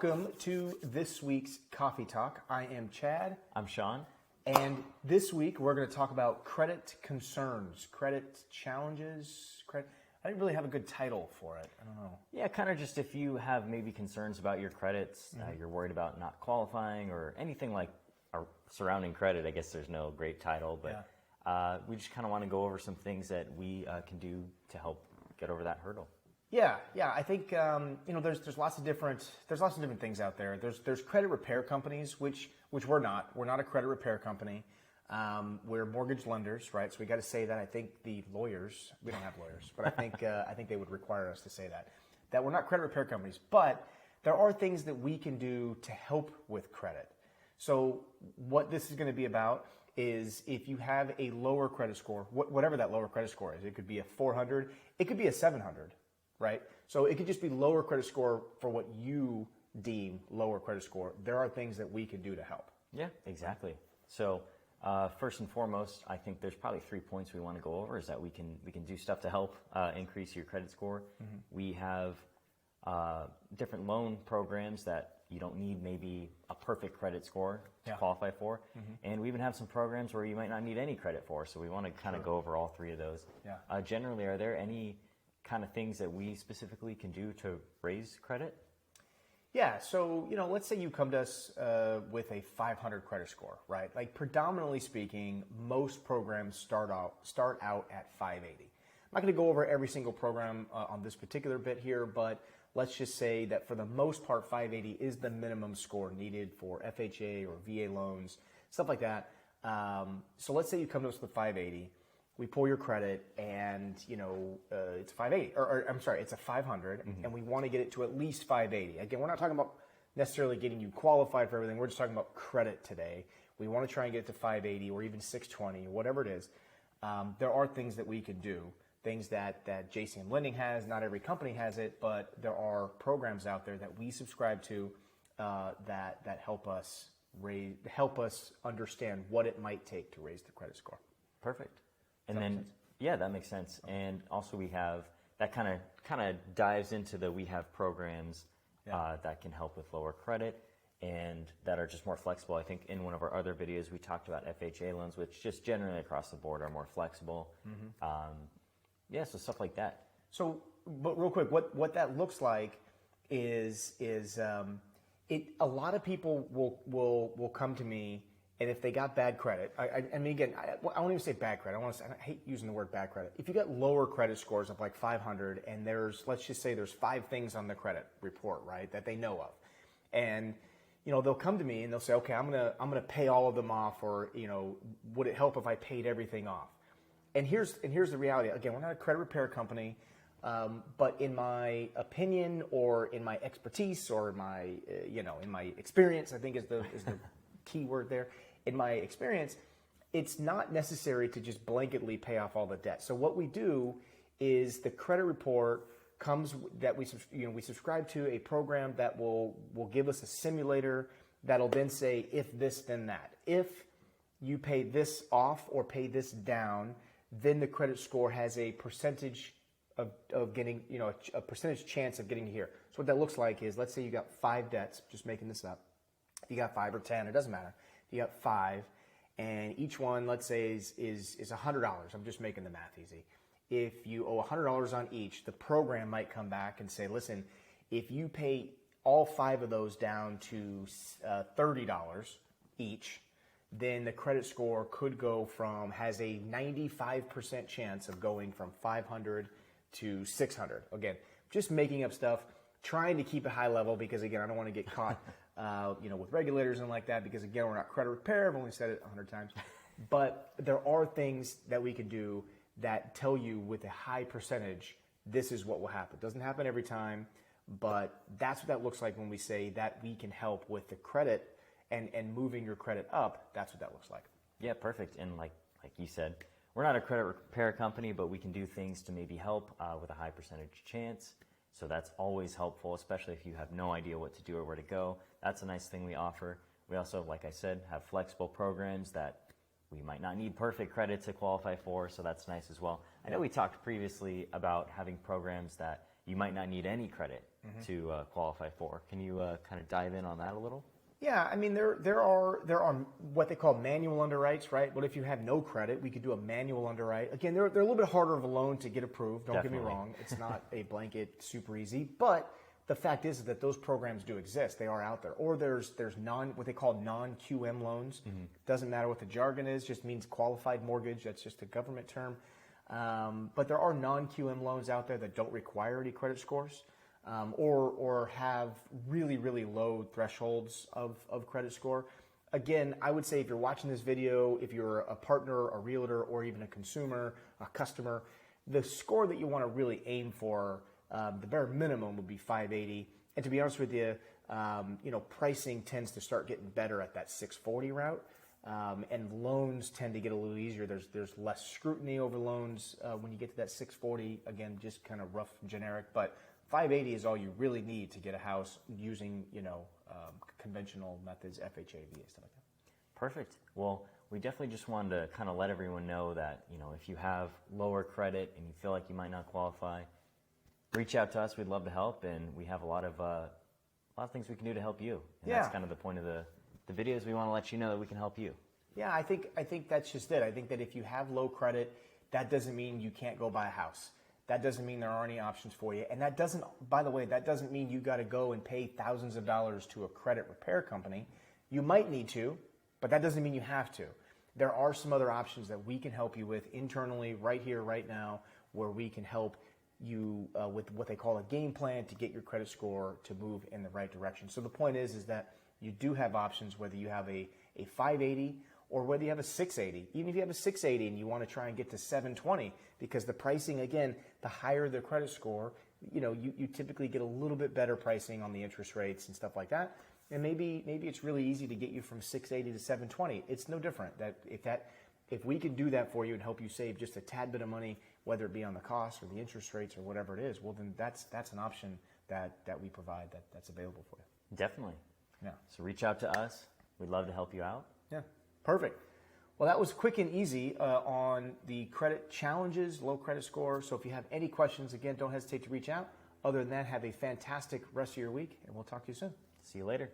Welcome to this week's Coffee Talk. I am Chad. I'm Sean. And this week we're going to talk about credit concerns, credit challenges, credit. I didn't really have a good title for it. I don't know. Yeah, kind of just if you have maybe concerns about your credits, you're worried about not qualifying or anything like surrounding credit. I guess there's no great title, but we just kind of want to go over some things that we can do to help get over that hurdle. Yeah. I think there's lots of different things out there. There's credit repair companies, which we're not. We're not a credit repair company. We're mortgage lenders, right? So we got to say that. I think the lawyers, we don't have lawyers, but I think they would require us to say that we're not credit repair companies. But there are things that we can do to help with credit. So what this is going to be about is if you have a lower credit score, whatever that lower credit score is, it could be a 400, it could be a 700. Right? So it could just be lower credit score for what you deem lower credit score. There are things that we can do to help. Yeah, exactly. So first and foremost, I think there's probably 3 points we want to go over is that we can do stuff to help increase your credit score. Mm-hmm. We have different loan programs that you don't need maybe a perfect credit score to qualify for. Mm-hmm. And we even have some programs where you might not need any credit for. So we want to kind of go over all three of those. Yeah. Generally, are there any kind of things that we specifically can do to raise credit? Yeah, so let's say you come to us with a 500 credit score, right? Like predominantly speaking, most programs start out at 580. I'm not going to go over every single program on this particular bit here, but let's just say that for the most part, 580 is the minimum score needed for FHA or VA loans, stuff like that. So let's say you come to us with 580. We pull your credit and, it's 580, or I'm sorry, it's a 500, mm-hmm. and we want to get it to at least 580. Again, we're not talking about necessarily getting you qualified for everything. We're just talking about credit today. We want to try and get it to 580 or even 620, whatever it is. There are things that we can do, things that JCM Lending has. Not every company has it, but there are programs out there that we subscribe to that help us understand what it might take to raise the credit score. Perfect. And then, yeah, that makes sense. And also we have, that kind of dives into we have programs that can help with lower credit and that are just more flexible. I think in one of our other videos, we talked about FHA loans, which just generally across the board are more flexible. Mm-hmm. So stuff like that. So, but real quick, what that looks like is a lot of people will come to me. And if they got bad credit, I mean, again, I won't even say bad credit. I hate using the word bad credit. If you got lower credit scores of like 500 and let's just say there's 5 things on the credit report, right, that they know of. And, they'll come to me and they'll say, okay, I'm going to pay all of them off, or, would it help if I paid everything off? And here's the reality. Again, we're not a credit repair company, but in my opinion or in my expertise or in my experience, I think is the key word there. In my experience, it's not necessary to just blanketly pay off all the debt. So what we do is the credit report comes that we subscribe to a program that will give us a simulator that'll then say if this then that. If you pay this off or pay this down, then the credit score has a percentage of getting, a percentage chance of getting here. So what that looks like is, let's say you got 5 debts, just making this up. You got 5 or 10, it doesn't matter. You got 5, and each one, let's say, is $100. I'm just making the math easy. If you owe $100 on each, the program might come back and say, listen, if you pay all 5 of those down to $30 each, then the credit score could has a 95% chance of going from 500 to 600. Again, just making up stuff, trying to keep a high level because, again, I don't want to get caught with regulators and like that, because again, we're not credit repair. I've only said it 100 times. But there are things that we can do that tell you with a high percentage, this is what will happen. It doesn't happen every time, but that's what that looks like when we say that we can help with the credit and moving your credit up. That's what that looks like. Yeah, perfect. And like you said, we're not a credit repair company, but we can do things to maybe help with a high percentage chance. So that's always helpful, especially if you have no idea what to do or where to go. That's a nice thing we offer. We also, like I said, have flexible programs that we might not need perfect credit to qualify for, so that's nice as well. I know we talked previously about having programs that you might not need any credit to qualify for. Can you kind of dive in on that a little? Yeah, I mean there are what they call manual underwrites, right? What if you have no credit? We could do a manual underwrite. Again, they're a little bit harder of a loan to get approved. Don't get me Definitely. wrong; it's not a blanket super easy. But the fact is that those programs do exist. They are out there. Or there's what they call non-QM loans. Doesn't matter what the jargon is; just means qualified mortgage. That's just a government term. But there are non-QM loans out there that don't require any credit scores. Or have really, really low thresholds of credit score. Again, I would say if you're watching this video, if you're a partner, a realtor, or even a consumer, a customer, the score that you want to really aim for, the bare minimum would be 580. And to be honest with you, pricing tends to start getting better at that 640 route. And loans tend to get a little easier. There's less scrutiny over loans when you get to that 640. Again, just kind of rough, generic, but 580 is all you really need to get a house using, conventional methods, FHA, VA, stuff like that. Perfect. Well, we definitely just wanted to kind of let everyone know that, if you have lower credit and you feel like you might not qualify, reach out to us. We'd love to help, and we have a lot of things we can do to help you. And that's kind of the point of the videos. We want to let you know that we can help you. Yeah, I think that's just it. I think that if you have low credit, that doesn't mean you can't go buy a house. That doesn't mean there aren't any options for you. And that doesn't, by the way, that doesn't mean you got to go and pay thousands of dollars to a credit repair company. You might need to, but that doesn't mean you have to. There are some other options that we can help you with internally right here, right now, where we can help you with what they call a game plan to get your credit score to move in the right direction. So the point is that you do have options, whether you have a 580 or whether you have a 680. Even if you have a 680 and you want to try and get to 720, because the pricing, again, the higher the credit score, you typically get a little bit better pricing on the interest rates and stuff like that. And maybe it's really easy to get you from 680 to 720. It's no different. If we can do that for you and help you save just a tad bit of money, whether it be on the cost or the interest rates or whatever it is, well, then that's an option that we provide that's available for you. Definitely. Yeah. So reach out to us. We'd love to help you out. Yeah. Perfect. Well, that was quick and easy on the credit challenges, low credit score. So if you have any questions, again, don't hesitate to reach out. Other than that, have a fantastic rest of your week, and we'll talk to you soon. See you later.